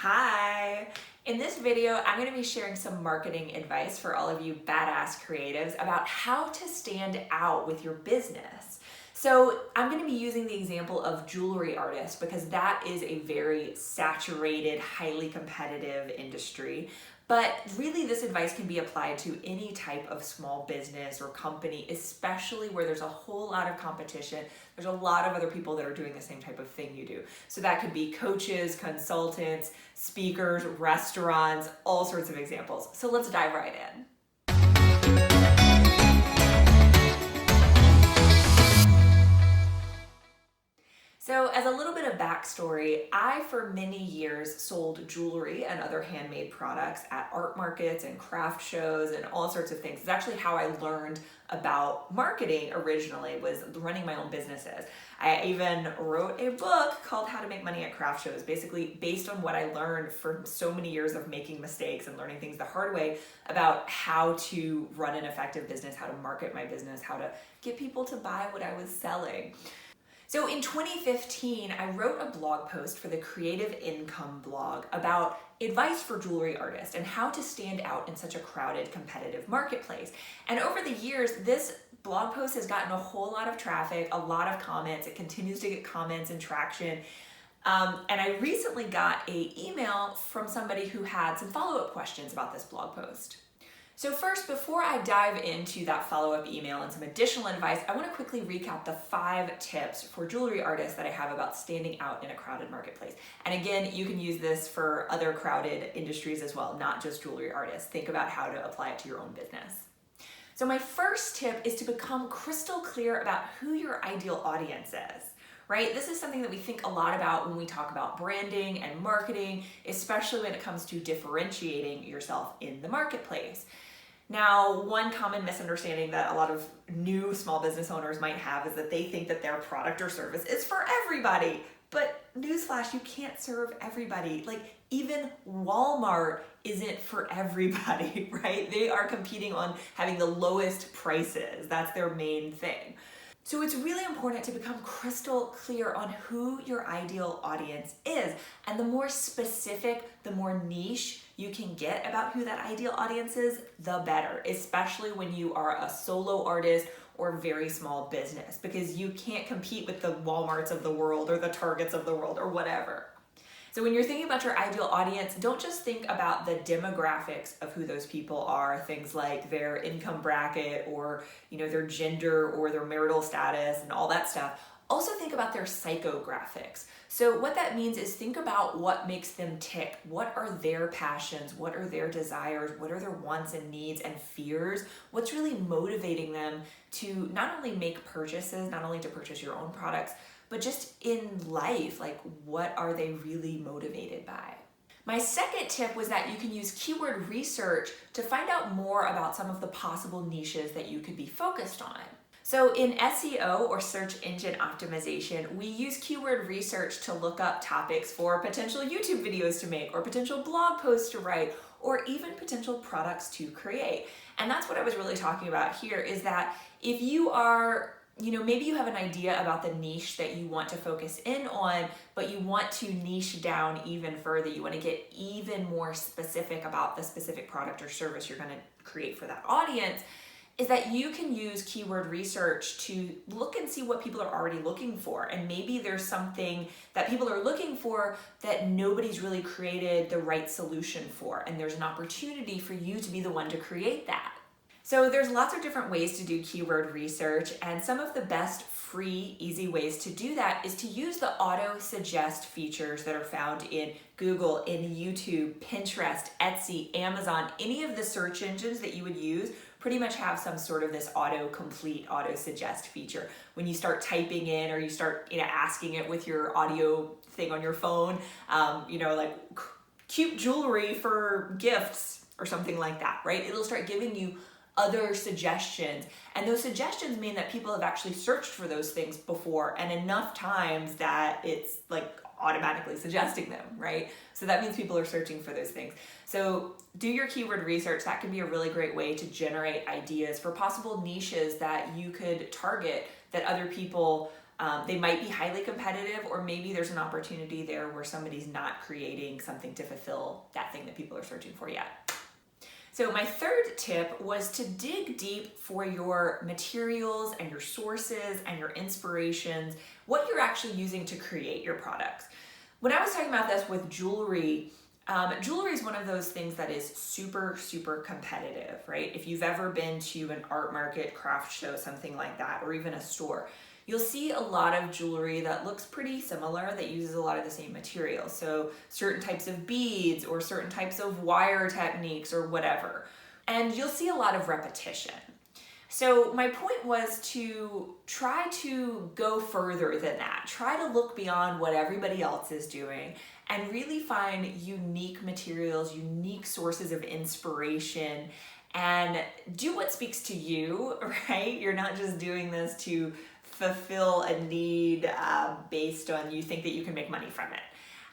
Hi! In this video, I'm going to be sharing some marketing advice for all of you badass creatives about how to stand out with your business. So I'm going to be using the example of jewelry artists because that is a very saturated, highly competitive industry. But really this advice can be applied to any type of small business or company, especially where there's a whole lot of competition. There's a lot of other people that are doing the same type of thing you do. So that could be coaches, consultants, speakers, restaurants, all sorts of examples. So let's dive right in. So as a little bit of backstory, I for many years sold jewelry and other handmade products at art markets and craft shows and all sorts of things. It's actually how I learned about marketing originally, was running my own businesses. I even wrote a book called How to Make Money at Craft Shows, basically based on what I learned from so many years of making mistakes and learning things the hard way about how to run an effective business, how to market my business, how to get people to buy what I was selling. So in 2015, I wrote a blog post for the Creative Income blog about advice for jewelry artists and how to stand out in such a crowded, competitive marketplace. And over the years, this blog post has gotten a whole lot of traffic, a lot of comments. It continues to get comments and traction. And I recently got an email from somebody who had some follow-up questions about this blog post. So first, before I dive into that follow-up email and some additional advice, I want to quickly recap the 5 tips for jewelry artists that I have about standing out in a crowded marketplace. And again, you can use this for other crowded industries as well, not just jewelry artists. Think about how to apply it to your own business. So my first tip is to become crystal clear about who your ideal audience is. Right? This is something that we think a lot about when we talk about branding and marketing, especially when it comes to differentiating yourself in the marketplace. Now, one common misunderstanding that a lot of new small business owners might have is that they think that their product or service is for everybody. But newsflash, you can't serve everybody. Like even Walmart isn't for everybody, right? They are competing on having the lowest prices. That's their main thing. So it's really important to become crystal clear on who your ideal audience is. And the more specific, the more niche you can get about who that ideal audience is, the better, especially when you are a solo artist or very small business, because you can't compete with the Walmarts of the world or the Targets of the world or whatever. So when you're thinking about your ideal audience, don't just think about the demographics of who those people are, things like their income bracket or, their gender or their marital status and all that stuff. Also think about their psychographics. So what that means is think about what makes them tick. What are their passions? What are their desires? What are their wants and needs and fears? What's really motivating them to not only make purchases, not only to purchase your own products, but just in life, like what are they really motivated by? My second tip was that you can use keyword research to find out more about some of the possible niches that you could be focused on. So in SEO or search engine optimization, we use keyword research to look up topics for potential YouTube videos to make or potential blog posts to write or even potential products to create. And that's what I was really talking about here, is that if you are maybe you have an idea about the niche that you want to focus in on, but you want to niche down even further. You want to get even more specific about the specific product or service you're going to create for that audience, is that you can use keyword research to look and see what people are already looking for. And maybe there's something that people are looking for that nobody's really created the right solution for. And there's an opportunity for you to be the one to create that. So there's lots of different ways to do keyword research, and some of the best free, easy ways to do that is to use the auto suggest features that are found in Google, in YouTube, Pinterest, Etsy, Amazon. Any of the search engines that you would use pretty much have some sort of this auto-complete, auto-suggest feature. When you start typing in or you start asking it with your audio thing on your phone, like cute jewelry for gifts or something like that, right? It'll start giving you other suggestions. And those suggestions mean that people have actually searched for those things before and enough times that it's like automatically suggesting them, right? So that means people are searching for those things. So do your keyword research. That can be a really great way to generate ideas for possible niches that you could target that other people They might be highly competitive, or maybe there's an opportunity there where somebody's not creating something to fulfill that thing that people are searching for yet. So my third tip was to dig deep for your materials and your sources and your inspirations, what you're actually using to create your products. When I was talking about this with jewelry, jewelry is one of those things that is super, super competitive, right? If you've ever been to an art market, craft show, something like that, or even a store, you'll see a lot of jewelry that looks pretty similar, that uses a lot of the same materials. So certain types of beads or certain types of wire techniques or whatever. And you'll see a lot of repetition. So my point was to try to go further than that. Try to look beyond what everybody else is doing and really find unique materials, unique sources of inspiration, and do what speaks to you, right? You're not just doing this to fulfill a need based on you think that you can make money from it.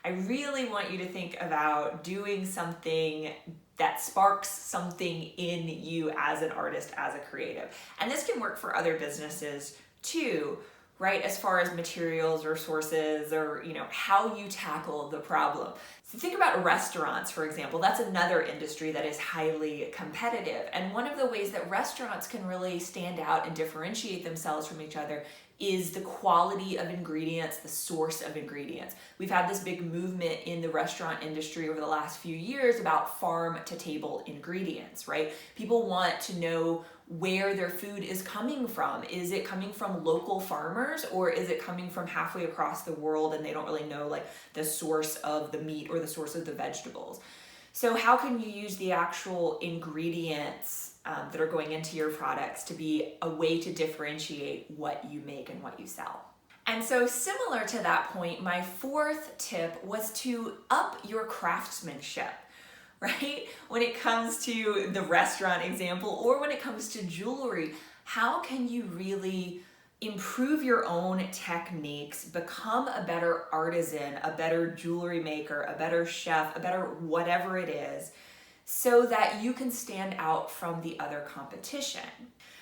I really want you to think about doing something that sparks something in you as an artist, as a creative. And this can work for other businesses too, right? As far as materials or sources or, how you tackle the problem. So think about restaurants, for example. That's another industry that is highly competitive. And one of the ways that restaurants can really stand out and differentiate themselves from each other is the quality of ingredients, the source of ingredients. We've had this big movement in the restaurant industry over the last few years about farm to table ingredients, right? People want to know where their food is coming from. Is it coming from local farmers, or is it coming from halfway across the world and they don't really know the source of the meat or the source of the vegetables? So how can you use the actual ingredients that are going into your products to be a way to differentiate what you make and what you sell? And so similar to that point, my fourth tip was to up your craftsmanship, right? When it comes to the restaurant example, or when it comes to jewelry, how can you really improve your own techniques, become a better artisan, a better jewelry maker, a better chef, a better whatever it is, so that you can stand out from the other competition?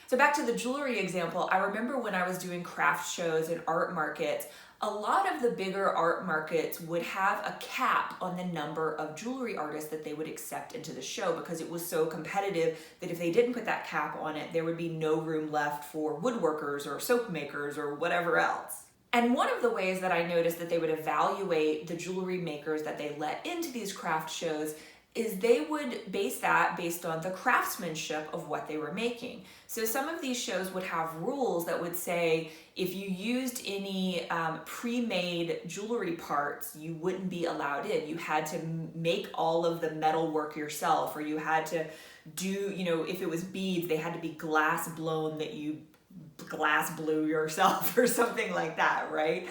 So back to the jewelry example, I remember when I was doing craft shows and art markets, a lot of the bigger art markets would have a cap on the number of jewelry artists that they would accept into the show, because it was so competitive that if they didn't put that cap on it, there would be no room left for woodworkers or soap makers or whatever else. And one of the ways that I noticed that they would evaluate the jewelry makers that they let into these craft shows is they would base that based on the craftsmanship of what they were making. So some of these shows would have rules that would say if you used any pre-made jewelry parts, you wouldn't be allowed in. You had to make all of the metal work yourself, or you had to do, if it was beads, they had to be glass blown that you glass blew yourself or something like that, right?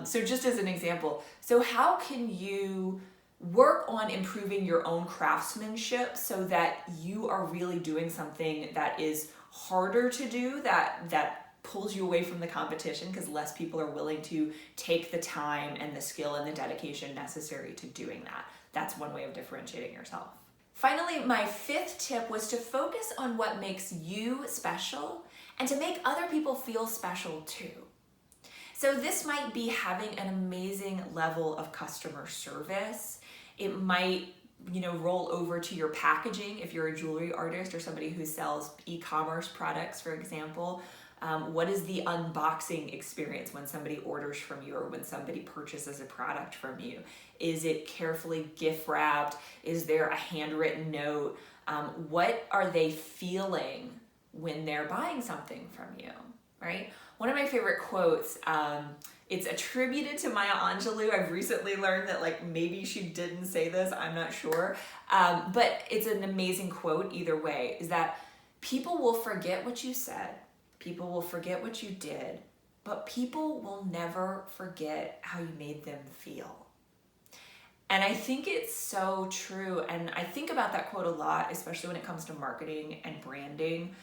So just as an example, so how can you work on improving your own craftsmanship so that you are really doing something that is harder to do, that pulls you away from the competition because less people are willing to take the time and the skill and the dedication necessary to doing that? That's one way of differentiating yourself. Finally, my fifth tip was to focus on what makes you special and to make other people feel special too. So this might be having an amazing level of customer service. It might, roll over to your packaging if you're a jewelry artist or somebody who sells e-commerce products, for example. What is the unboxing experience when somebody orders from you or when somebody purchases a product from you? Is it carefully gift wrapped? Is there a handwritten note? What are they feeling when they're buying something from you, right? One of my favorite quotes, it's attributed to Maya Angelou. I've recently learned that maybe she didn't say this, I'm not sure. But it's an amazing quote either way, is that people will forget what you said, people will forget what you did, but people will never forget how you made them feel. And I think it's so true. And I think about that quote a lot, especially when it comes to marketing and branding.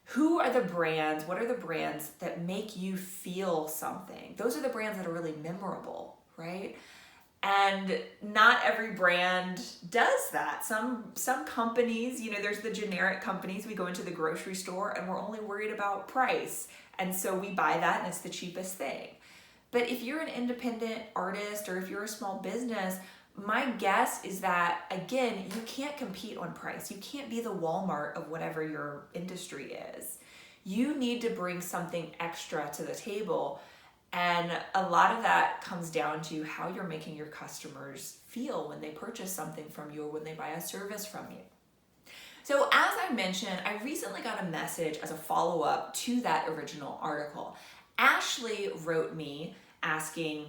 Who are the brands? What are the brands that make you feel something? Those are the brands that are really memorable, right? And not every brand does that. Some companies, there's the generic companies. We go into the grocery store and we're only worried about price. And so we buy that and it's the cheapest thing. But if you're an independent artist or if you're a small business, my guess is that, again, you can't compete on price. You can't be the Walmart of whatever your industry is. You need to bring something extra to the table. And a lot of that comes down to how you're making your customers feel when they purchase something from you or when they buy a service from you. So as I mentioned, I recently got a message as a follow-up to that original article. Ashley wrote me asking,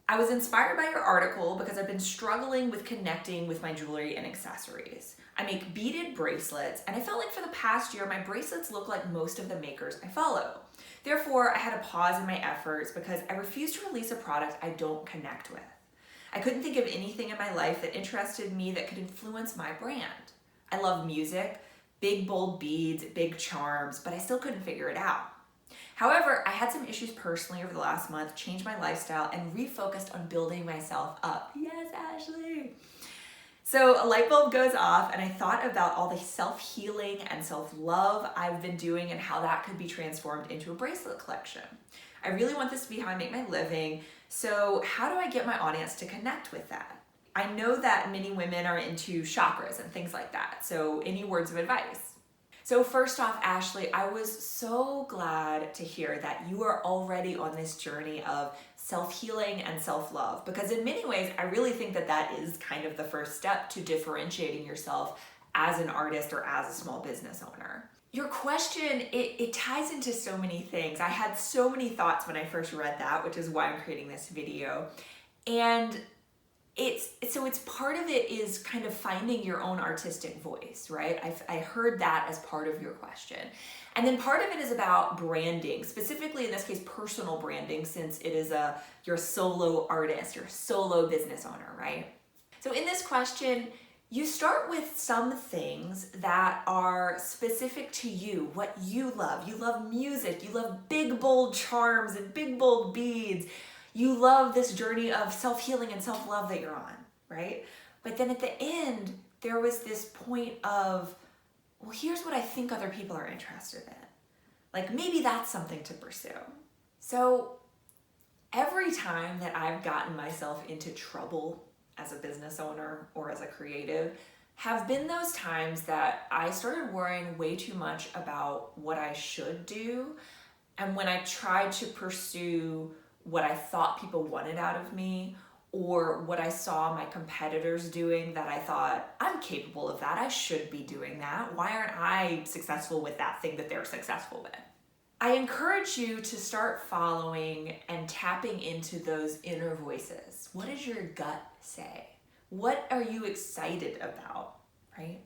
I was inspired by your article because I've been struggling with connecting with my jewelry and accessories. I make beaded bracelets, and I felt like for the past year, my bracelets look like most of the makers I follow. Therefore, I had a pause in my efforts because I refuse to release a product I don't connect with. I couldn't think of anything in my life that interested me that could influence my brand. I love music, big bold beads, big charms, but I still couldn't figure it out. However, I had some issues personally over the last month, changed my lifestyle, and refocused on building myself up. Yes, Ashley! So a light bulb goes off, and I thought about all the self-healing and self-love I've been doing and how that could be transformed into a bracelet collection. I really want this to be how I make my living, so how do I get my audience to connect with that? I know that many women are into chakras and things like that, so any words of advice? So first off, Ashley, I was so glad to hear that you are already on this journey of self-healing and self-love, because in many ways, I really think that that is kind of the first step to differentiating yourself as an artist or as a small business owner. Your question, it ties into so many things. I had so many thoughts when I first read that, which is why I'm creating this video. And it's part of it is kind of finding your own artistic voice, right? I heard that as part of your question. And then part of it is about branding, specifically in this case, personal branding, since it is you're a solo artist, you're a solo business owner, right? So in this question, you start with some things that are specific to you, what you love. You love music, you love big, bold charms and big, bold beads. You love this journey of self-healing and self-love that you're on, right? But then at the end, there was this point of, well, here's what I think other people are interested in. Like maybe that's something to pursue. So every time that I've gotten myself into trouble as a business owner or as a creative have been those times that I started worrying way too much about what I should do. And when I tried to pursue what I thought people wanted out of me, or what I saw my competitors doing that I thought, I'm capable of that, I should be doing that. Why aren't I successful with that thing that they're successful with? I encourage you to start following and tapping into those inner voices. What does your gut say? What are you excited about, right?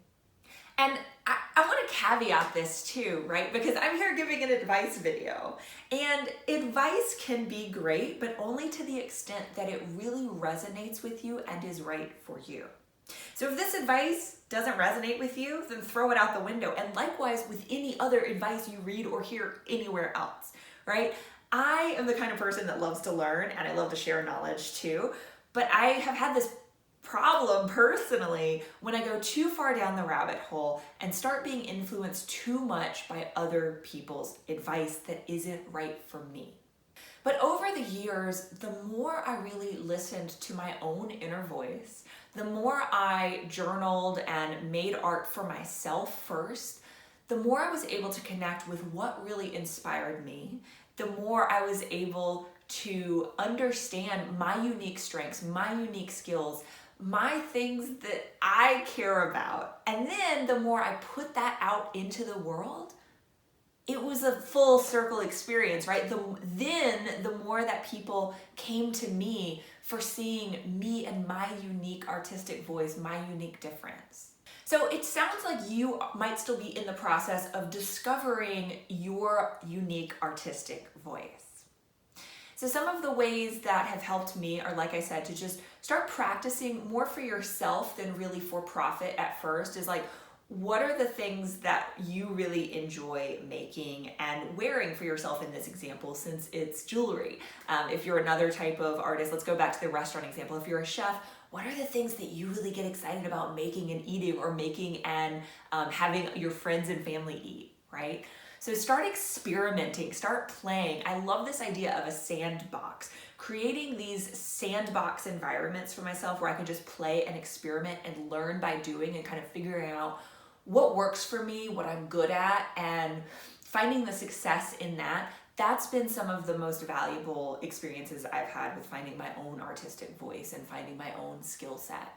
And I want to caveat this too, right? Because I'm here giving an advice video. And advice can be great, but only to the extent that it really resonates with you and is right for you. So if this advice doesn't resonate with you, then throw it out the window. And likewise with any other advice you read or hear anywhere else, right? I am the kind of person that loves to learn and I love to share knowledge too. But I have had this problem personally when I go too far down the rabbit hole and start being influenced too much by other people's advice that isn't right for me. But over the years, the more I really listened to my own inner voice, the more I journaled and made art for myself first, the more I was able to connect with what really inspired me, the more I was able to understand my unique strengths, my unique skills, my things that I care about. And then the more I put that out into the world, it was a full circle experience, right? Then the more that people came to me for seeing me and my unique artistic voice, my unique difference. So it sounds like you might still be in the process of discovering your unique artistic voice. So some of the ways that have helped me are, like I said, to just start practicing more for yourself than really for profit at first, is like, what are the things that you really enjoy making and wearing for yourself in this example, since it's jewelry? If you're another type of artist, let's go back to the restaurant example. If you're a chef, what are the things that you really get excited about making and eating, or making and having your friends and family eat, right? So start experimenting, start playing. I love this idea of a sandbox, creating these sandbox environments for myself where I can just play and experiment and learn by doing and kind of figuring out what works for me, what I'm good at, and finding the success in that. That's been some of the most valuable experiences I've had with finding my own artistic voice and finding my own skill set.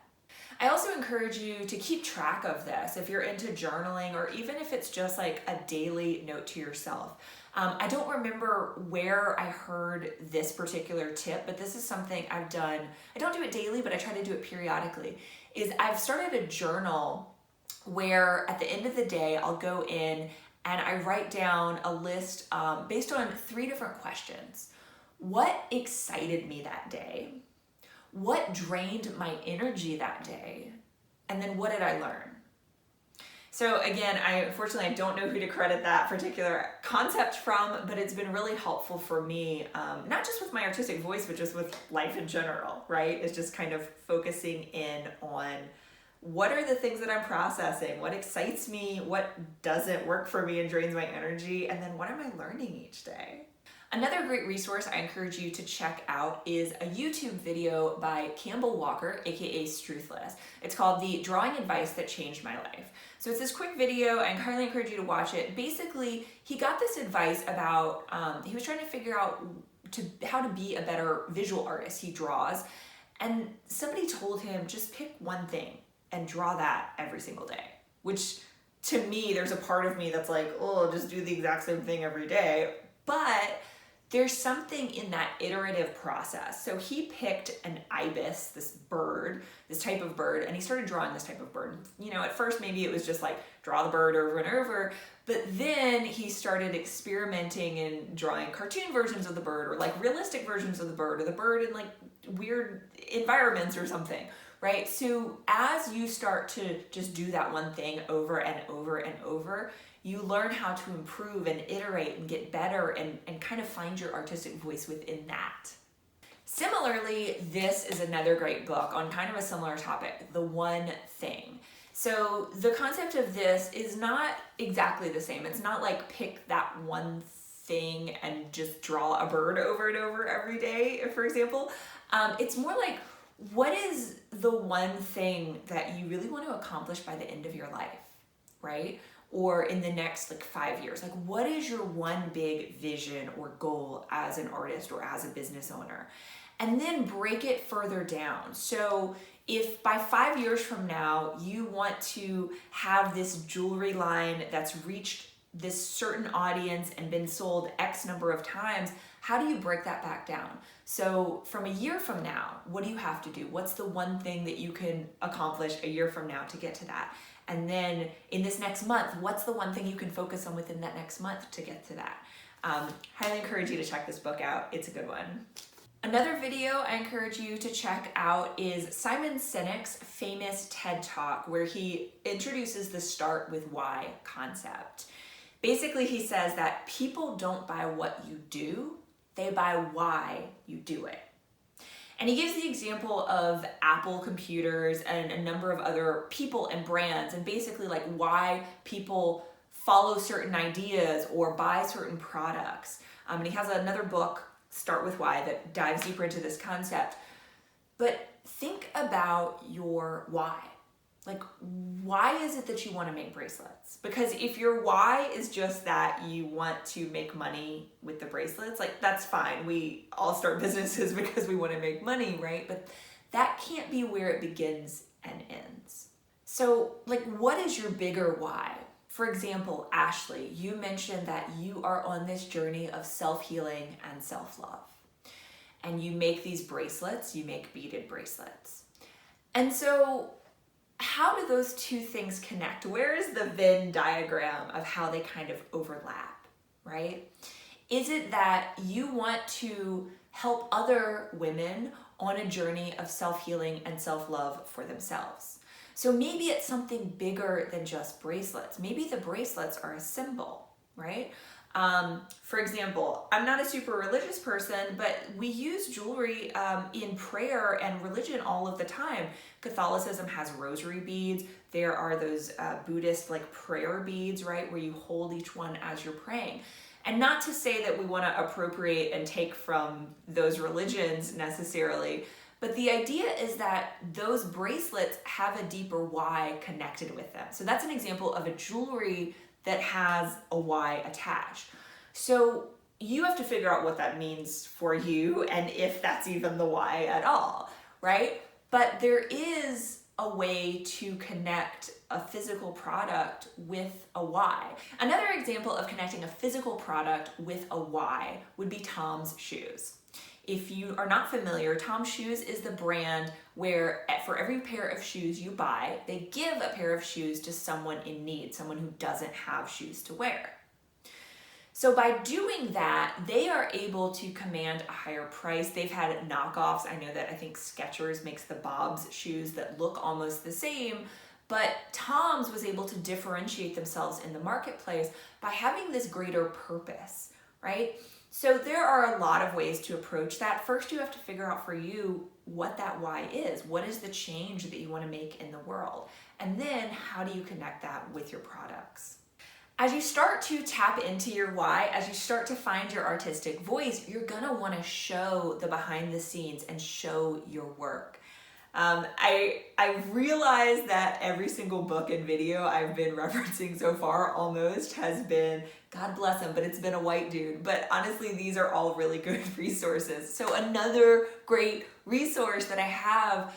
I also encourage you to keep track of this if you're into journaling, or even if it's just like a daily note to yourself. I don't remember where I heard this particular tip, but this is something I've done. I don't do it daily, but I try to do it periodically. Is I've started a journal where at the end of the day, I'll go in and I write down a list based on 3 different questions. What excited me that day? What drained my energy that day? And then what did I learn? So again, unfortunately I don't know who to credit that particular concept from, but it's been really helpful for me, not just with my artistic voice, but just with life in general, right? It's just kind of focusing in on what are the things that I'm processing, what excites me, what doesn't work for me and drains my energy, and then what am I learning each day? Another great resource I encourage you to check out is a YouTube video by Campbell Walker, aka Struthless. It's called The Drawing Advice That Changed My Life. So it's this quick video, I highly encourage you to watch it. Basically, he got this advice about, he was trying to figure out how to be a better visual artist. He draws, and somebody told him, just pick one thing and draw that every single day, which to me, there's a part of me that's like, oh, just do the exact same thing every day. But there's something in that iterative process. So he picked an ibis, this bird, this type of bird, and he started drawing this type of bird. You know, at first maybe it was just like draw the bird over and over, but then he started experimenting and drawing cartoon versions of the bird, or like realistic versions of the bird, or the bird in like weird environments or something, right? So as you start to just do that one thing over and over and over, you learn how to improve and iterate and get better and kind of find your artistic voice within that. Similarly, this is another great book on kind of a similar topic, The One Thing. So the concept of this is not exactly the same. It's not like pick that one thing and just draw a bird over and over every day, for example. It's more like, what is the one thing that you really want to accomplish by the end of your life, right? Or in the next like 5 years? Like, what is your one big vision or goal as an artist or as a business owner? And then break it further down. So if by 5 years from now, you want to have this jewelry line that's reached this certain audience and been sold X number of times, how do you break that back down? So from a year from now, what do you have to do? What's the one thing that you can accomplish a year from now to get to that? And then in this next month, what's the one thing you can focus on within that next month to get to that? Highly encourage you to check this book out. It's a good one. Another video I encourage you to check out is Simon Sinek's famous TED Talk, where he introduces the start with why concept. Basically, he says that people don't buy what you do, they buy why you do it. And he gives the example of Apple computers and a number of other people and brands, and basically like why people follow certain ideas or buy certain products. And he has another book, Start With Why, that dives deeper into this concept. But think about your why. Like, why is it that you want to make bracelets? Because if your why is just that you want to make money with the bracelets, like that's fine. We all start businesses because we want to make money, right? But that can't be where it begins and ends. So like, what is your bigger why? For example, Ashley, you mentioned that you are on this journey of self-healing and self-love. And you make these bracelets, you make beaded bracelets. And so how do those two things connect? Where is the Venn diagram of how they kind of overlap, right? Is it that you want to help other women on a journey of self-healing and self-love for themselves? So maybe it's something bigger than just bracelets. Maybe the bracelets are a symbol, right? For example, I'm not a super religious person, but we use jewelry in prayer and religion all of the time. Catholicism has rosary beads. There are those Buddhist like prayer beads, right, where you hold each one as you're praying. And not to say that we want to appropriate and take from those religions necessarily, but the idea is that those bracelets have a deeper why connected with them. So that's an example of a jewelry that has a why attached. So you have to figure out what that means for you and if that's even the why at all, right? But there is a way to connect a physical product with a why. Another example of connecting a physical product with a why would be Tom's Shoes. If you are not familiar, Tom's Shoes is the brand where for every pair of shoes you buy, they give a pair of shoes to someone in need, someone who doesn't have shoes to wear. So by doing that, they are able to command a higher price. They've had knockoffs. I know that I think Skechers makes the Bob's shoes that look almost the same, but Tom's was able to differentiate themselves in the marketplace by having this greater purpose, right? So there are a lot of ways to approach that. First, you have to figure out for you what that why is. What is the change that you want to make in the world? And then how do you connect that with your products? As you start to tap into your why, as you start to find your artistic voice, you're gonna wanna show the behind the scenes and show your work. I realize that every single book and video I've been referencing so far almost has been, God bless him, but it's been a white dude. But honestly, these are all really good resources. So another great resource that I have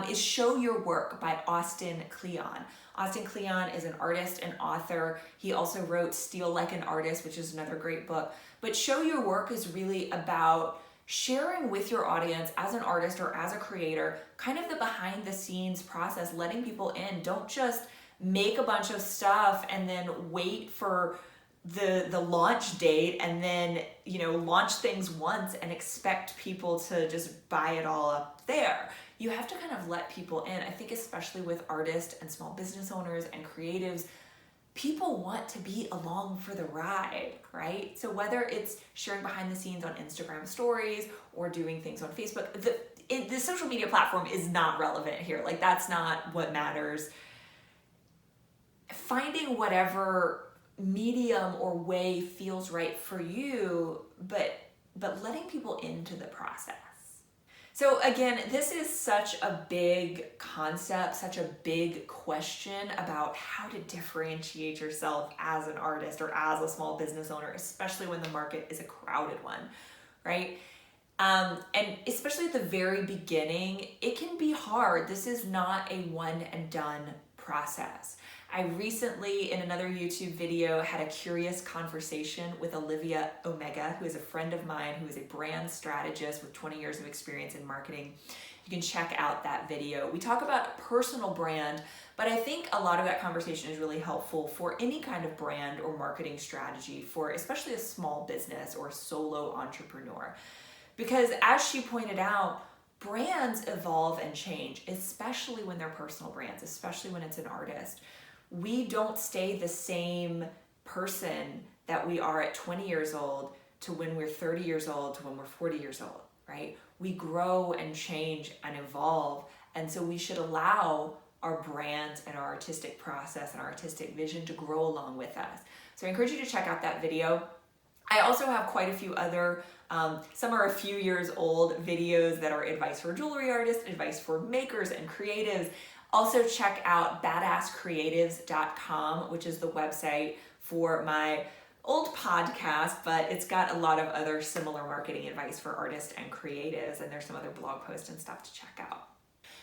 is Show Your Work by Austin Kleon. Austin Kleon is an artist and author. He also wrote Steal Like an Artist, which is another great book. But Show Your Work is really about sharing with your audience as an artist or as a creator, kind of the behind the scenes process, letting people in. Don't just make a bunch of stuff and then wait for the launch date and then, launch things once and expect people to just buy it all up there. You have to kind of let people in. I think especially with artists and small business owners and creatives, people want to be along for the ride, right? So whether it's sharing behind the scenes on Instagram stories or doing things on Facebook, the social media platform is not relevant here. Like that's not what matters. Finding whatever medium or way feels right for you, but letting people into the process. So again, this is such a big concept, such a big question about how to differentiate yourself as an artist or as a small business owner, especially when the market is a crowded one, right? And especially at the very beginning, it can be hard. This is not a one and done process. I recently, in another YouTube video, had a curious conversation with Olivia Omega, who is a friend of mine, who is a brand strategist with 20 years of experience in marketing. You can check out that video. We talk about personal brand, but I think a lot of that conversation is really helpful for any kind of brand or marketing strategy for especially a small business or a solo entrepreneur. Because as she pointed out, brands evolve and change, especially when they're personal brands, especially when it's an artist. We don't stay the same person that we are at 20 years old to when we're 30 years old to when we're 40 years old, right? We grow and change and evolve. And so we should allow our brands and our artistic process and our artistic vision to grow along with us. So I encourage you to check out that video. I also have quite a few other, some are a few years old videos that are advice for jewelry artists, advice for makers and creatives. Also check out badasscreatives.com, which is the website for my old podcast, but it's got a lot of other similar marketing advice for artists and creatives, and there's some other blog posts and stuff to check out.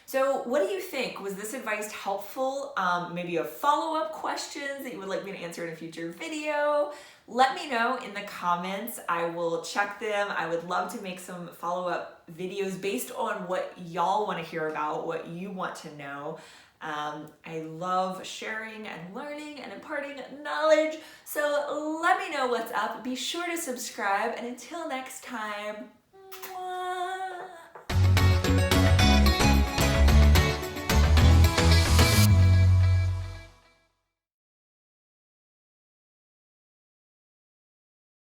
So what do you think? Was this advice helpful? Maybe you have follow-up questions that you would like me to answer in a future video? Let me know in the comments. I will check them. I would love to make some follow-up videos based on what y'all want to hear about, what you want to know. I love sharing and learning and imparting knowledge. So let me know what's up. Be sure to subscribe, and until next time, mwah.